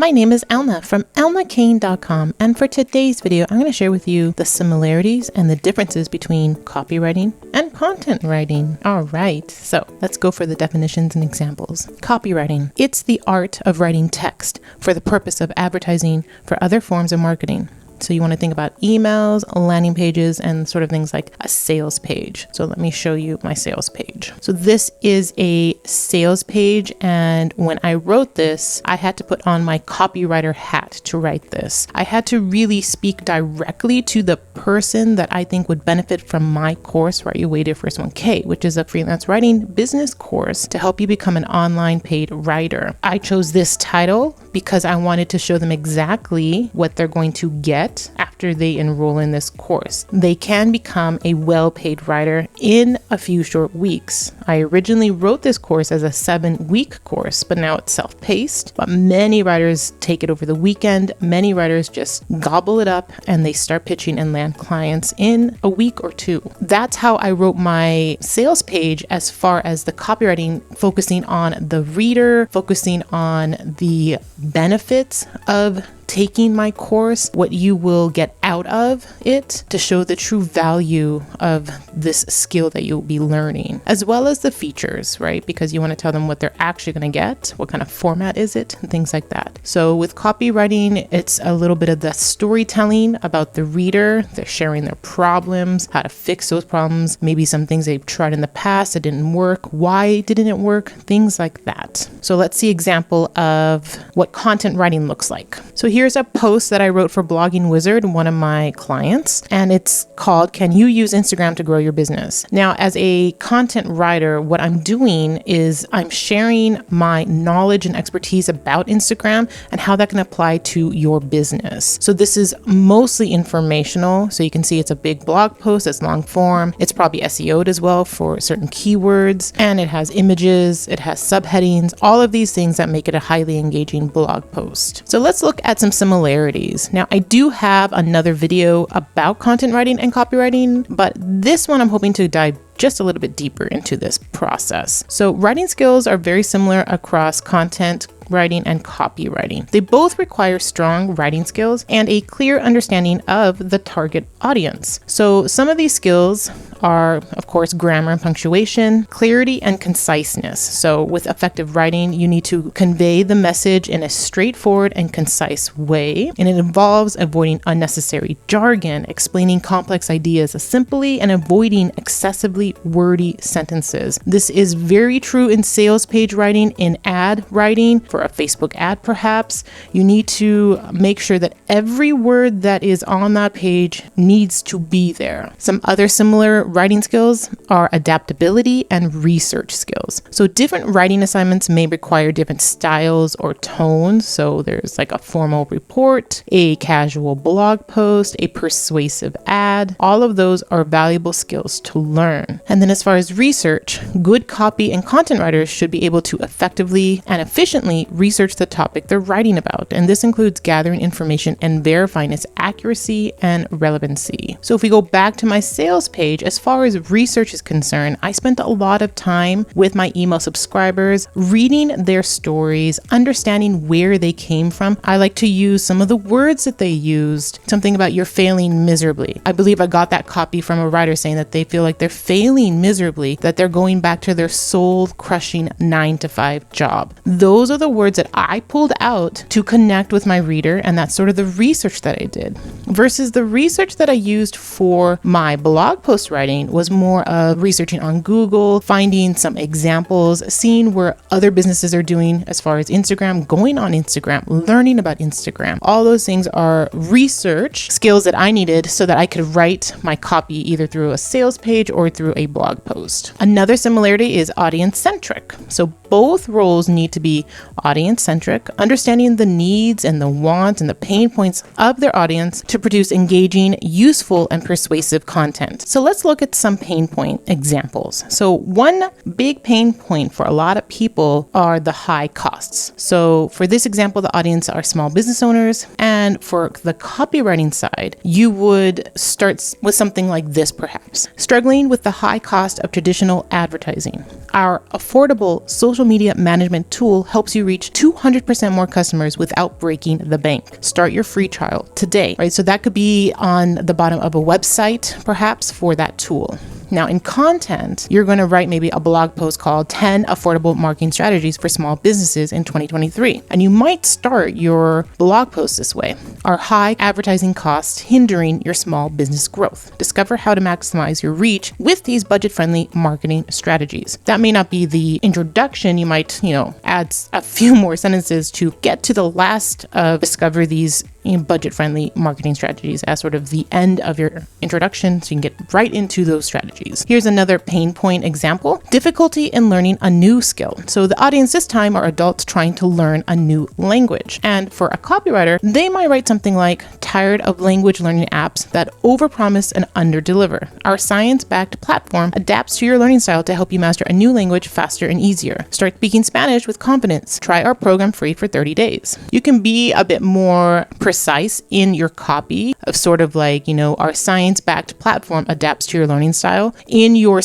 My name is Elna from elnakane.com, and for today's video, I'm going to share with you the similarities and the differences between copywriting and content writing. All right, so let's go for the definitions and examples. Copywriting. It's the art of writing text for the purpose of advertising for other forms of marketing. So you want to think about emails, landing pages, and sort of things like a sales page. So let me show you my sales page. So this is a sales page. And when I wrote this, I had to put on my copywriter hat to write this. I had to really speak directly to the person that I think would benefit from my course, Write Your Way to Your First 1K, which is a freelance writing business course to help you become an online paid writer. I chose this title because I wanted to show them exactly what they're going to get after they enroll in this course. They can become a well-paid writer in a few short weeks. I originally wrote this course as a 7-week course, but now it's self-paced. But many writers take it over the weekend. Many writers just gobble it up and they start pitching and land clients in a week or two. That's how I wrote my sales page as far as the copywriting, focusing on the reader, focusing on the benefits of taking my course, what you will get out of it to show the true value of this skill that you'll be learning, as well as the features, right? Because you want to tell them what they're actually going to get, what kind of format is it, and things like that. So with copywriting, it's a little bit of the storytelling about the reader. They're sharing their problems, how to fix those problems, maybe some things they've tried in the past that didn't work. Why didn't it work? Things like that. So let's see an example of what content writing looks like. So here's a post that I wrote for Blogging Wizard, one of my clients, and it's called, Can You Use Instagram to Grow Your Business? Now, as a content writer, what I'm doing is I'm sharing my knowledge and expertise about Instagram and how that can apply to your business. So this is mostly informational. So you can see it's a big blog post, it's long form. It's probably SEO'd as well for certain keywords, and it has images, it has subheadings, all of these things that make it a highly engaging blog post. So let's look at some similarities. Now, I do have another video about content writing and copywriting, but this one I'm hoping to dive just a little bit deeper into this process. So writing skills are very similar across content writing and copywriting. They both require strong writing skills and a clear understanding of the target audience. So some of these skills are, of course, grammar and punctuation, clarity and conciseness. So with effective writing, you need to convey the message in a straightforward and concise way. And it involves avoiding unnecessary jargon, explaining complex ideas simply, and avoiding excessively wordy sentences. This is very true in sales page writing, in ad writing, for a Facebook ad perhaps. You need to make sure that every word that is on that page needs to be there. Some other similar writing skills are adaptability and research skills. So different writing assignments may require different styles or tones. So there's like a formal report, a casual blog post, a persuasive ad. All of those are valuable skills to learn. And then as far as research, good copy and content writers should be able to effectively and efficiently research the topic they're writing about. And this includes gathering information and verifying its accuracy and relevancy. So if we go back to my sales page, as far as research is concerned, I spent a lot of time with my email subscribers, reading their stories, understanding where they came from. I like to use some of the words that they used, something about you're failing miserably. I believe I got that copy from a writer saying that they feel like they're failing miserably, that they're going back to their soul-crushing 9-to-5 job. Those are the words that I pulled out to connect with my reader, and that's sort of the research that I did. Versus the research that I used for my blog post writing was more of researching on Google, finding some examples, seeing where other businesses are doing as far as Instagram, going on Instagram, learning about Instagram. All those things are research skills that I needed so that I could write my copy either through a sales page or through a blog post. Another similarity is audience-centric. So both roles need to be audience-centric, understanding the needs and the wants and the pain points of their audience to produce engaging, useful, and persuasive content. So let's look at some pain point examples. So one big pain point for a lot of people are the high costs. So for this example, the audience are small business owners. And for the copywriting side, you would start with something like this perhaps. Struggling with the high cost of traditional advertising. Our affordable social social media management tool helps you reach 200% more customers without breaking the bank. Start your free trial today, right? So that could be on the bottom of a website, perhaps, for that tool. Now, in content, you're going to write maybe a blog post called 10 Affordable Marketing Strategies for Small Businesses in 2023. And you might start your blog post this way. Are high advertising costs hindering your small business growth? Discover how to maximize your reach with these budget-friendly marketing strategies. That may not be the introduction. You might, add a few more sentences to get to the last of discover these budget-friendly marketing strategies as sort of the end of your introduction, so you can get right into those strategies. Here's another pain point example: difficulty in learning a new skill. So the audience this time are adults trying to learn a new language. And for a copywriter, they might write something like, tired of language learning apps that overpromise and underdeliver. Our science-backed platform adapts to your learning style to help you master a new language faster and easier. Start speaking Spanish with confidence. Try our program free for 30 days. You can be a bit more precise in your copy of sort of like, our science-backed platform adapts to your learning style. In your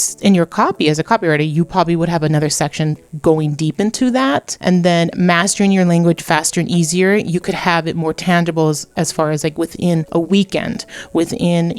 copy as a copywriter, you probably would have another section going deep into that. And then mastering your language faster and easier, you could have it more tangible as far as like within a weekend, within,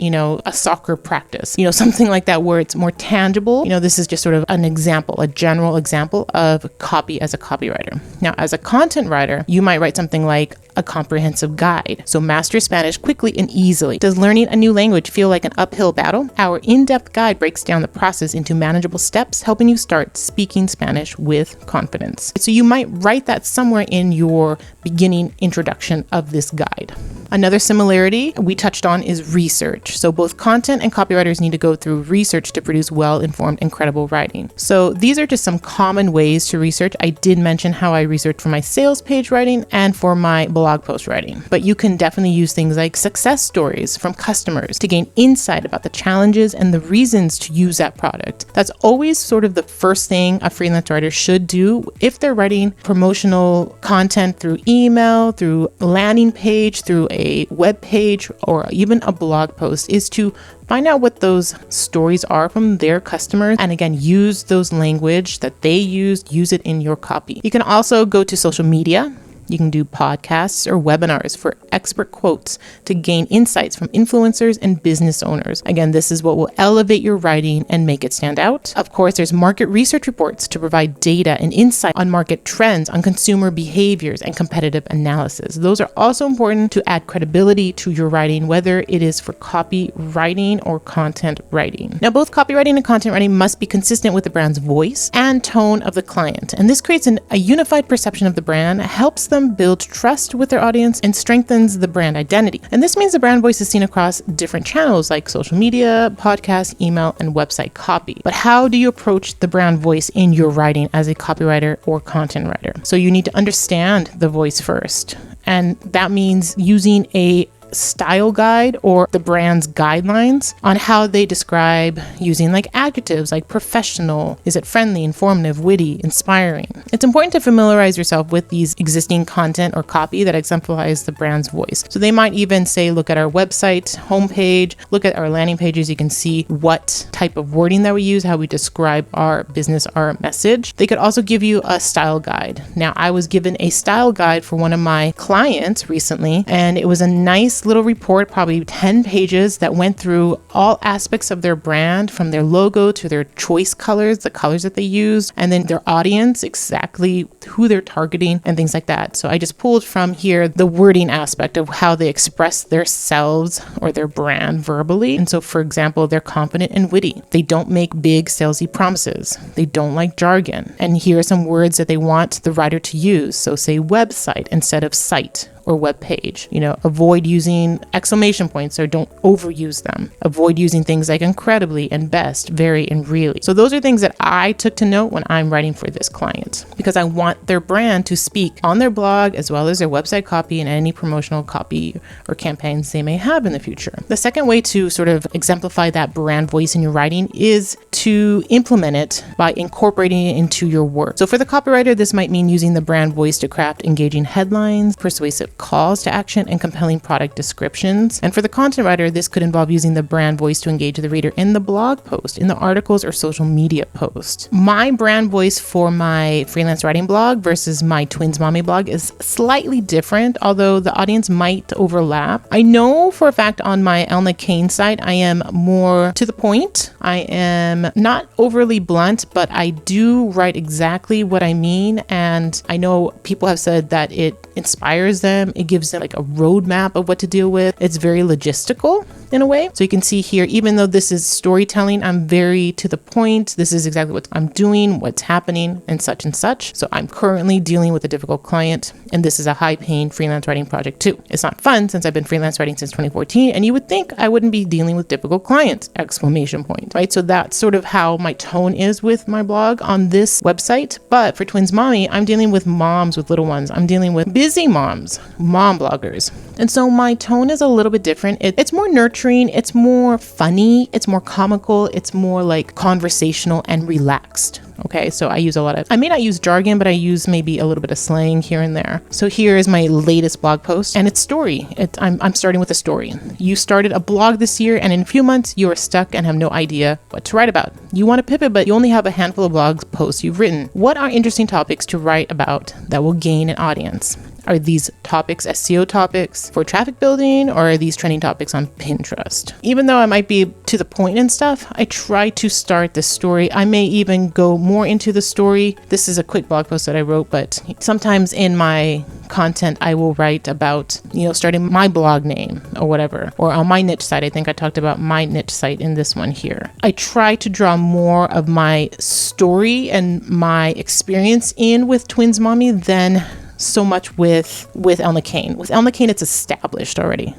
a soccer practice, something like that where it's more tangible. This is just sort of an example, a general example of copy as a copywriter. Now, as a content writer, you might write something like a comprehensive guide. So master Spanish quickly and easily. Does learning a new language feel like an uphill battle? Our in-depth guide breaks down the process into manageable steps, helping you start speaking Spanish with confidence. So you might write that somewhere in your beginning introduction of this guide. Another similarity we touched on is research. So both content and copywriters need to go through research to produce well-informed and credible writing. So these are just some common ways to research. I did mention how I research for my sales page writing and for my blog post writing, but you can definitely use things like success stories from customers to gain insight about the challenges and the reasons to use that product. That's always sort of the first thing a freelance writer should do if they're writing promotional content through email, through landing page, through a web page, or even a blog post, is to find out what those stories are from their customers. And again, use those language that they use it in your copy. You can also go to social media. You can do podcasts or webinars for expert quotes to gain insights from influencers and business owners. Again, this is what will elevate your writing and make it stand out. Of course, there's market research reports to provide data and insight on market trends, on consumer behaviors, and competitive analysis. Those are also important to add credibility to your writing, whether it is for copywriting or content writing. Now, both copywriting and content writing must be consistent with the brand's voice and tone of the client. And this creates a unified perception of the brand, helps them build trust with their audience, and strengthens the brand identity. And this means the brand voice is seen across different channels like social media, podcast, email, and website copy. But how do you approach the brand voice in your writing as a copywriter or content writer? So you need to understand the voice first. And that means using a style guide or the brand's guidelines on how they describe, using like adjectives like professional. Is it friendly, informative, witty, inspiring? It's important to familiarize yourself with these existing content or copy that exemplifies the brand's voice. So they might even say, look at our website homepage, look at our landing pages. You can see what type of wording that we use, how we describe our business, our message. They could also give you a style guide. Now, I was given a style guide for one of my clients recently, and it was a nice little report, probably 10 pages, that went through all aspects of their brand, from their logo to their choice colors, the colors that they used, and then their audience, exactly who they're targeting and things like that. So I just pulled from here the wording aspect of how they express themselves or their brand verbally. And so, for example, they're confident and witty. They don't make big salesy promises. They don't like jargon. And here are some words that they want the writer to use. So say website instead of site, or web page. Avoid using exclamation points, or don't overuse them. Avoid using things like incredibly and best, very, and really. So those are things that I took to note when I'm writing for this client, because I want their brand to speak on their blog as well as their website copy and any promotional copy or campaigns they may have in the future. The second way to sort of exemplify that brand voice in your writing is to implement it by incorporating it into your work. So for the copywriter, this might mean using the brand voice to craft engaging headlines, persuasive with calls to action and compelling product descriptions. And for the content writer, this could involve using the brand voice to engage the reader in the blog post, in the articles or social media post. My brand voice for my freelance writing blog versus my Twins Mommy blog is slightly different, although the audience might overlap. I know for a fact on my Elna Kane site, I am more to the point. I am not overly blunt, but I do write exactly what I mean. And I know people have said that it inspires them. It gives them like a roadmap of what to deal with. It's very logistical in a way. So you can see here, even though this is storytelling, I'm very to the point. This is exactly what I'm doing, what's happening, and such and such. So I'm currently dealing with a difficult client, and this is a high-paying freelance writing project too. It's not fun since I've been freelance writing since 2014, and you would think I wouldn't be dealing with difficult clients, ! Right? So that's sort of how my tone is with my blog on this website. But for Twins Mommy, I'm dealing with moms with little ones. I'm dealing with busy moms, mom bloggers. And so my tone is a little bit different. It's more nurturing, it's more funny, it's more comical, it's more like conversational and relaxed. Okay, so I may not use jargon, but I use maybe a little bit of slang here and there. So here is my latest blog post, and it's story. I'm starting with a story. You started a blog this year, and in a few months, you are stuck and have no idea what to write about. You want to pivot, but you only have a handful of blog posts you've written. What are interesting topics to write about that will gain an audience? Are these topics SEO topics for traffic building, or are these trending topics on Pinterest? Even though I might be to the point and stuff, I try to start the story. I may even go more into the story. This is a quick blog post that I wrote, but sometimes in my content, I will write about, starting my blog name or whatever, or on my niche site. I think I talked about my niche site in this one here. I try to draw more of my story and my experience in with Twins Mommy than so much with Elna Kane. With Elna Kane, it's established already.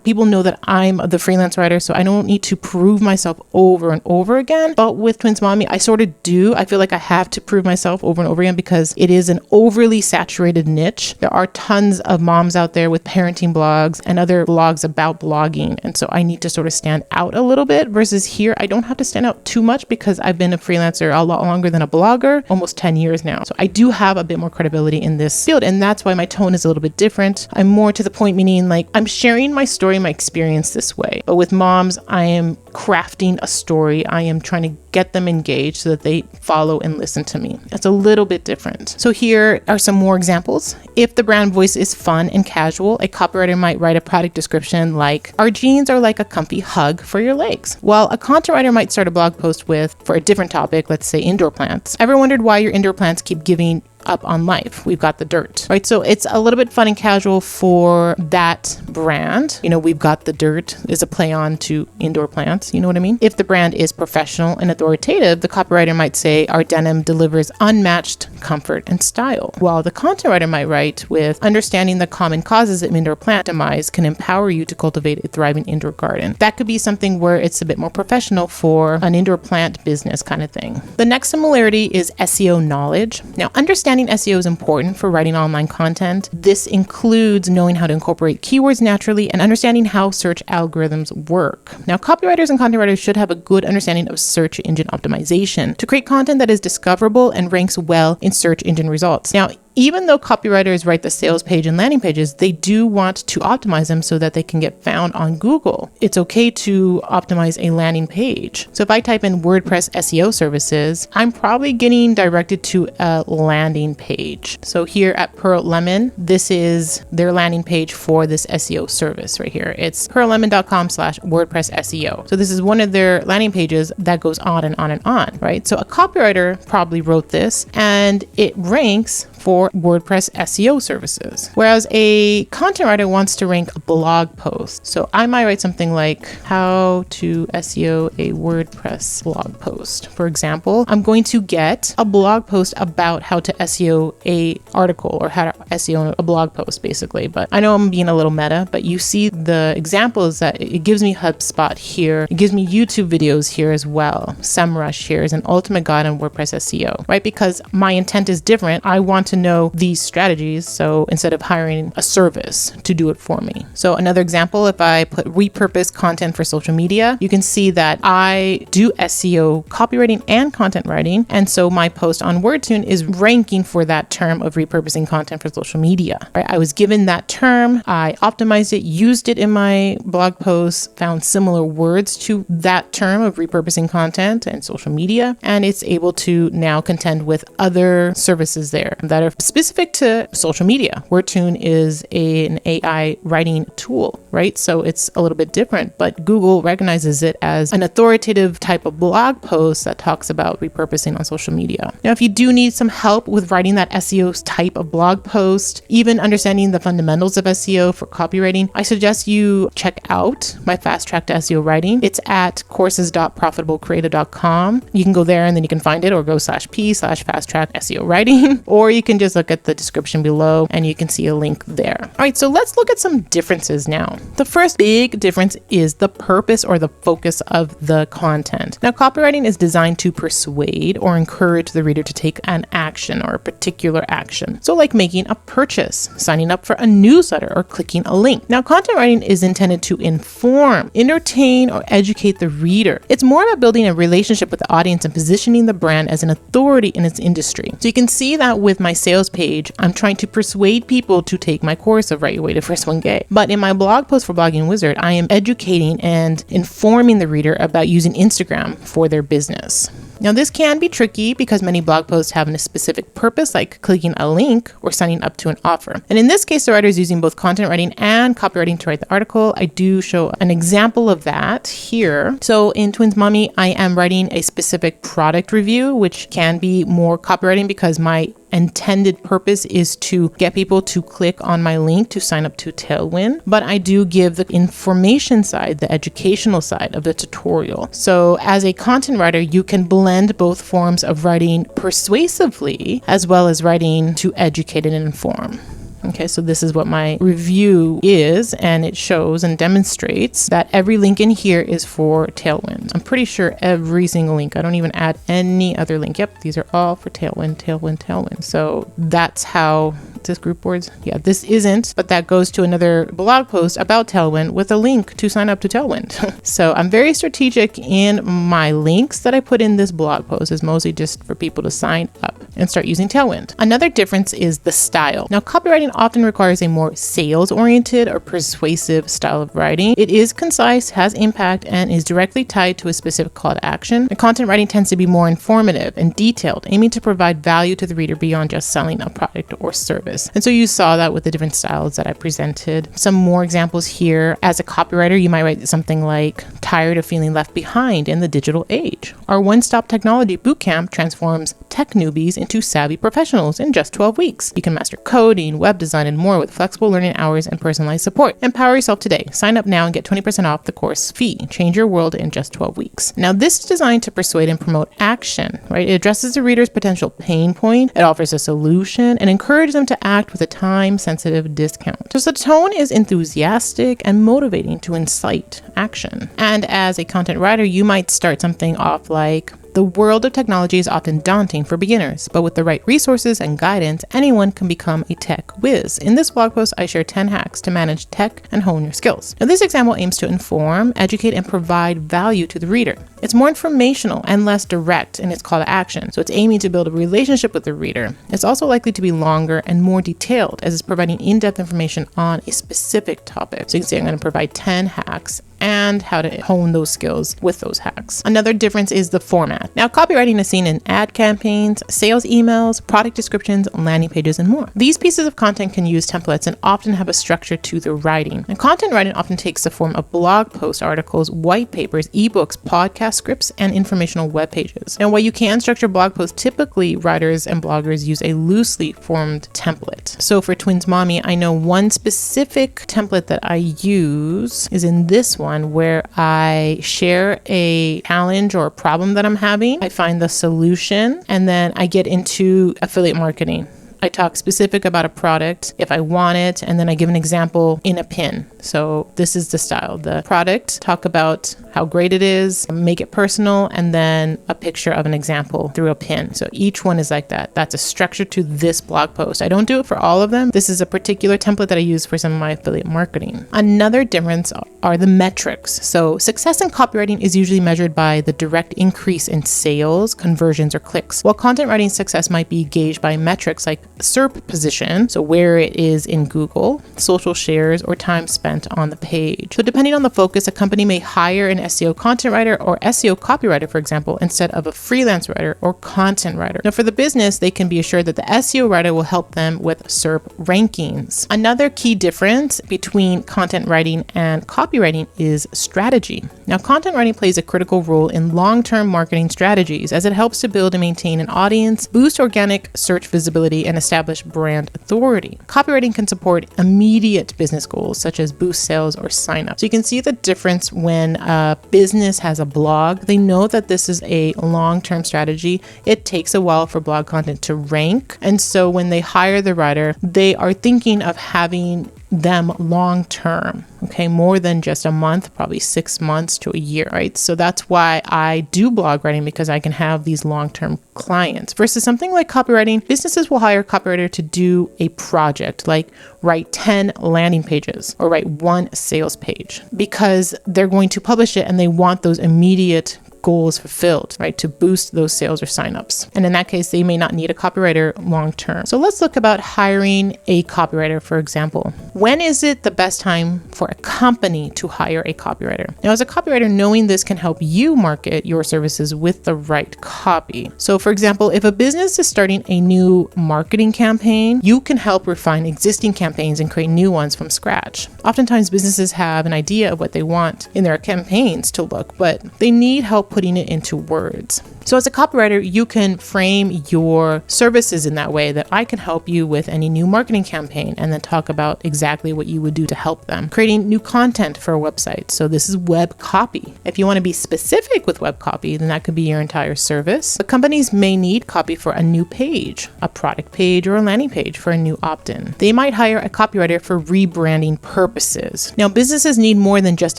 People know that I'm the freelance writer, so I don't need to prove myself over and over again. But with Twins Mommy, I sort of do. I feel like I have to prove myself over and over again because it is an overly saturated niche. There are tons of moms out there with parenting blogs and other blogs about blogging. And so I need to sort of stand out a little bit versus here, I don't have to stand out too much because I've been a freelancer a lot longer than a blogger, almost 10 years now. So I do have a bit more credibility in this field. And that's why my tone is a little bit different. I'm more to the point, meaning like I'm sharing my story, my experience this way. But with moms, I am crafting a story. I am trying to get them engaged so that they follow and listen to me. It's a little bit different. So here are some more examples. If the brand voice is fun and casual, a copywriter might write a product description like, "Our jeans are like a comfy hug for your legs." While a content writer might start a blog post with, for a different topic, let's say indoor plants. Ever wondered why your indoor plants keep giving up on life? We've got the dirt, right? So it's a little bit fun and casual for that brand. We've got the dirt is a play on to indoor plants. You know what I mean? If the brand is professional and authoritative, the copywriter might say, "Our denim delivers unmatched comfort and style." While the content writer might write with, "Understanding the common causes of indoor plant demise can empower you to cultivate a thriving indoor garden." That could be something where it's a bit more professional for an indoor plant business kind of thing. The next similarity is SEO knowledge. Now, understanding SEO is important for writing online content. This includes knowing how to incorporate keywords naturally and understanding how search algorithms work. Now, copywriters and content writers should have a good understanding of search engine optimization to create content that is discoverable and ranks well in search engine results. Now, even though copywriters write the sales page and landing pages, they do want to optimize them so that they can get found on Google. It's okay to optimize a landing page. So if I type in WordPress SEO services, I'm probably getting directed to a landing page. So here at Pearl Lemon, this is their landing page for this SEO service right here. It's pearllemon.com/WordPress SEO. So this is one of their landing pages that goes on and on and on, right? So a copywriter probably wrote this and it ranks for WordPress SEO services. Whereas a content writer wants to rank a blog post. So I might write something like how to SEO a WordPress blog post. For example, I'm going to get a blog post about how to SEO a article or how to SEO a blog post basically. But I know I'm being a little meta, but you see the examples that it gives me HubSpot here. It gives me YouTube videos here as well. SEMrush here is an ultimate guide on WordPress SEO, right? Because my intent is different. I want to know these strategies. So instead of hiring a service to do it for me. So another example, if I put repurpose content for social media, you can see that I do SEO copywriting and content writing. And so my post on WordTune is ranking for that term of repurposing content for social media. Right? I was given that term, I optimized it, used it in my blog posts, found similar words to that term of repurposing content and social media, and it's able to now contend with other services there that are specific to social media. WordTune is an AI writing tool, right? So it's a little bit different, but Google recognizes it as an authoritative type of blog post that talks about repurposing on social media. Now, if you do need some help with writing that SEO type of blog post, even understanding the fundamentals of SEO for copywriting, I suggest you check out my Fast Track to SEO Writing. It's at courses.profitablecreative.com. You can go there and then you can find it, or go /p/fast track SEO writing, or you can just look at the description below and you can see a link there. All right, so let's look at some differences now. The first big difference is the purpose or the focus of the content. Now, copywriting is designed to persuade or encourage the reader to take an action or a particular action. So like making a purchase, signing up for a newsletter, or clicking a link. Now, content writing is intended to inform, entertain, or educate the reader. It's more about building a relationship with the audience and positioning the brand as an authority in its industry. So you can see that with my sales page, I'm trying to persuade people to take my course of Write Your Way to First 1K. But in my blog post for Blogging Wizard, I am educating and informing the reader about using Instagram for their business. Now, this can be tricky because many blog posts have a specific purpose, like clicking a link or signing up to an offer. And in this case, the writer is using both content writing and copywriting to write the article. I do show an example of that here. So in Twins Mommy, I am writing a specific product review, which can be more copywriting because my intended purpose is to get people to click on my link to sign up to Tailwind, but I do give the information side, the educational side of the tutorial. So as a content writer, you can blend both forms of writing persuasively as well as writing to educate and inform. Okay, so this is what my review is, and it shows and demonstrates that every link in here is for Tailwind. I'm pretty sure every single link. I don't even add any other link. Yep, these are all for Tailwind, Tailwind, Tailwind. So that's how this group boards. Yeah, this isn't, but that goes to another blog post about Tailwind with a link to sign up to Tailwind. So I'm very strategic in my links that I put in this blog post. Is mostly just for people to sign up and start using Tailwind. Another difference is the style. Now, copywriting often requires a more sales-oriented or persuasive style of writing. It is concise, has impact, and is directly tied to a specific call to action. And content writing tends to be more informative and detailed, aiming to provide value to the reader beyond just selling a product or service. And so you saw that with the different styles that I presented. Some more examples here. As a copywriter, you might write something like, tired of feeling left behind in the digital age. Our one-stop technology bootcamp transforms tech newbies into savvy professionals in just 12 weeks. You can master coding, web design, and more with flexible learning hours and personalized support. Empower yourself today. Sign up now and get 20% off the course fee. Change your world in just 12 weeks. Now, this is designed to persuade and promote action, right? It addresses the reader's potential pain point. It offers a solution and encourages them to act with a time-sensitive discount. So the tone is enthusiastic and motivating to incite action. And as a content writer, you might start something off like, the world of technology is often daunting for beginners, but with the right resources and guidance, anyone can become a tech whiz. In this blog post, I share 10 hacks to manage tech and hone your skills. Now, this example aims to inform, educate, and provide value to the reader. It's more informational and less direct in its call to action, so it's aiming to build a relationship with the reader. It's also likely to be longer and more detailed, as it's providing in-depth information on a specific topic. So you can see I'm going to provide 10 hacks and how to hone those skills with those hacks. Another difference is the format. Now, copywriting is seen in ad campaigns, sales emails, product descriptions, landing pages, and more. These pieces of content can use templates and often have a structure to the writing. And content writing often takes the form of blog post articles, white papers, ebooks, podcast scripts, and informational web pages. Now, while you can structure blog posts, typically writers and bloggers use a loosely formed template. So for Twins Mommy, I know one specific template that I use is in this one, where I share a challenge or a problem that I'm having. I find the solution, and then I get into affiliate marketing. I talk specific about a product if I want it, and then I give an example in a pin. So this is the style. The product, talk about how great it is, make it personal, and then a picture of an example through a pin. So each one is like that. That's a structure to this blog post. I don't do it for all of them. This is a particular template that I use for some of my affiliate marketing. Another difference are the metrics. So success in copywriting is usually measured by the direct increase in sales, conversions, or clicks, while content writing success might be gauged by metrics like SERP position, so where it is in Google, social shares, or time spent on the page. So depending on the focus, a company may hire an SEO content writer or SEO copywriter, for example, instead of a freelance writer or content writer. Now for the business, they can be assured that the SEO writer will help them with SERP rankings. Another key difference between content writing and copywriting is strategy. Now content writing plays a critical role in long-term marketing strategies as it helps to build and maintain an audience, boost organic search visibility, and establish brand authority. Copywriting can support immediate business goals such as boost sales or sign up. So you can see the difference when a business has a blog. They know that this is a long-term strategy. It takes a while for blog content to rank. And so when they hire the writer, they are thinking of having them long term, okay, more than just a month, probably 6 months to a year, right? So that's why I do blog writing, because I can have these long-term clients versus something like copywriting. Businesses will hire a copywriter to do a project like write 10 landing pages or write 1 sales page, because they're going to publish it and they want those immediate goals fulfilled, right? To boost those sales or signups. And in that case, they may not need a copywriter long term. So let's look about hiring a copywriter, for example. When is it the best time for a company to hire a copywriter? Now, as a copywriter, knowing this can help you market your services with the right copy. So for example, if a business is starting a new marketing campaign, you can help refine existing campaigns and create new ones from scratch. Oftentimes, businesses have an idea of what they want in their campaigns to look, but they need help putting it into words. So as a copywriter, you can frame your services in that way that I can help you with any new marketing campaign, and then talk about exactly what you would do to help them. Creating new content for a website. So this is web copy. If you want to be specific with web copy, then that could be your entire service. But companies may need copy for a new page, a product page, or a landing page for a new opt-in. They might hire a copywriter for rebranding purposes. Now, businesses need more than just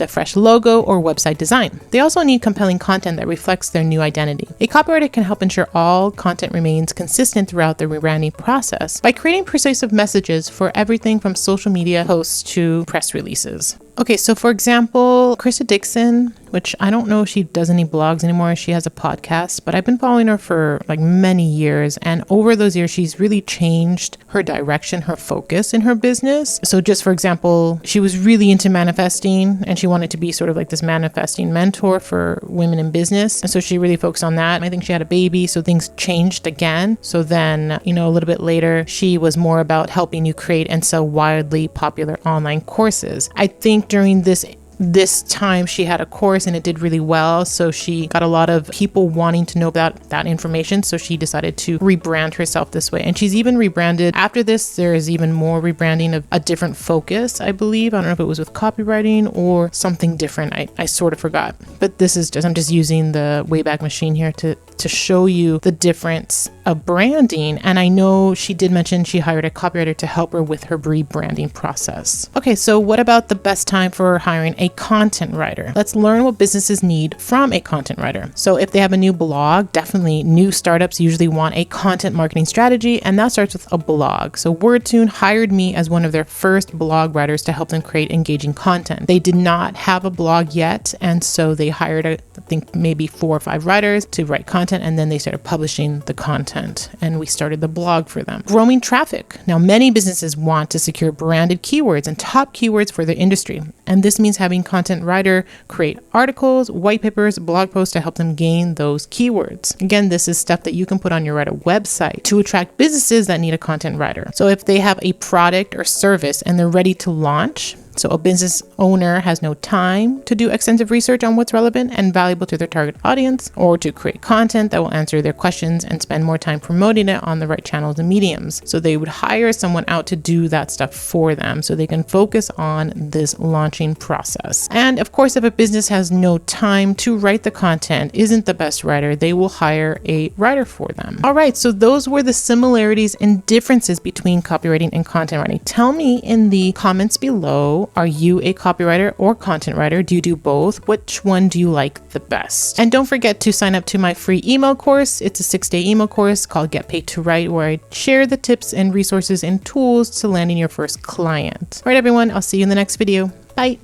a fresh logo or website design. They also need compelling content that reflects their new identity. A copywriter can help ensure all content remains consistent throughout the rebranding process by creating persuasive messages for everything from social media posts to press releases. Okay, so for example, Krista Dixon, which I don't know if she does any blogs anymore. She has a podcast, but I've been following her for like many years. And over those years, she's really changed her direction, her focus in her business. So just for example, she was really into manifesting and she wanted to be sort of like this manifesting mentor for women in business. And so she really focused on that. I think she had a baby, so things changed again. So then, a little bit later, she was more about helping you create and sell wildly popular online courses. I think during this time she had a course and it did really well, so she got a lot of people wanting to know about that information, so she decided to rebrand herself this way. And she's even rebranded after this. There is even more rebranding of a different focus, I believe. I don't know if it was with copywriting or something different. I sort of forgot, but this is I'm just using the Wayback Machine here to show you the difference of branding. And I know she did mention she hired a copywriter to help her with her rebranding process. Okay, so what about the best time for hiring a content writer? Let's learn what businesses need from a content writer. So if they have a new blog, definitely new startups usually want a content marketing strategy, and that starts with a blog. So WordTune hired me as one of their first blog writers to help them create engaging content. They did not have a blog yet, and so they hired I think maybe 4 or 5 writers to write content, and then they started publishing the content, and we started the blog for them. Growing traffic. Now, many businesses want to secure branded keywords and top keywords for their industry, and this means having content writer create articles, white papers, blog posts to help them gain those keywords. Again, this is stuff that you can put on your writer website to attract businesses that need a content writer. So if they have a product or service and they're ready to launch, So a business owner has no time to do extensive research on what's relevant and valuable to their target audience, or to create content that will answer their questions and spend more time promoting it on the right channels and mediums. So they would hire someone out to do that stuff for them so they can focus on this launching process. And of course, if a business has no time to write the content, isn't the best writer, they will hire a writer for them. All right, so those were the similarities and differences between copywriting and content writing. Tell me in the comments below, are you a copywriter or content writer? Do you do both? Which one do you like the best? And don't forget to sign up to my free email course. It's a 6-day email course called Get Paid to Write, where I share the tips and resources and tools to landing your first client. All right, everyone, I'll see you in the next video. Bye.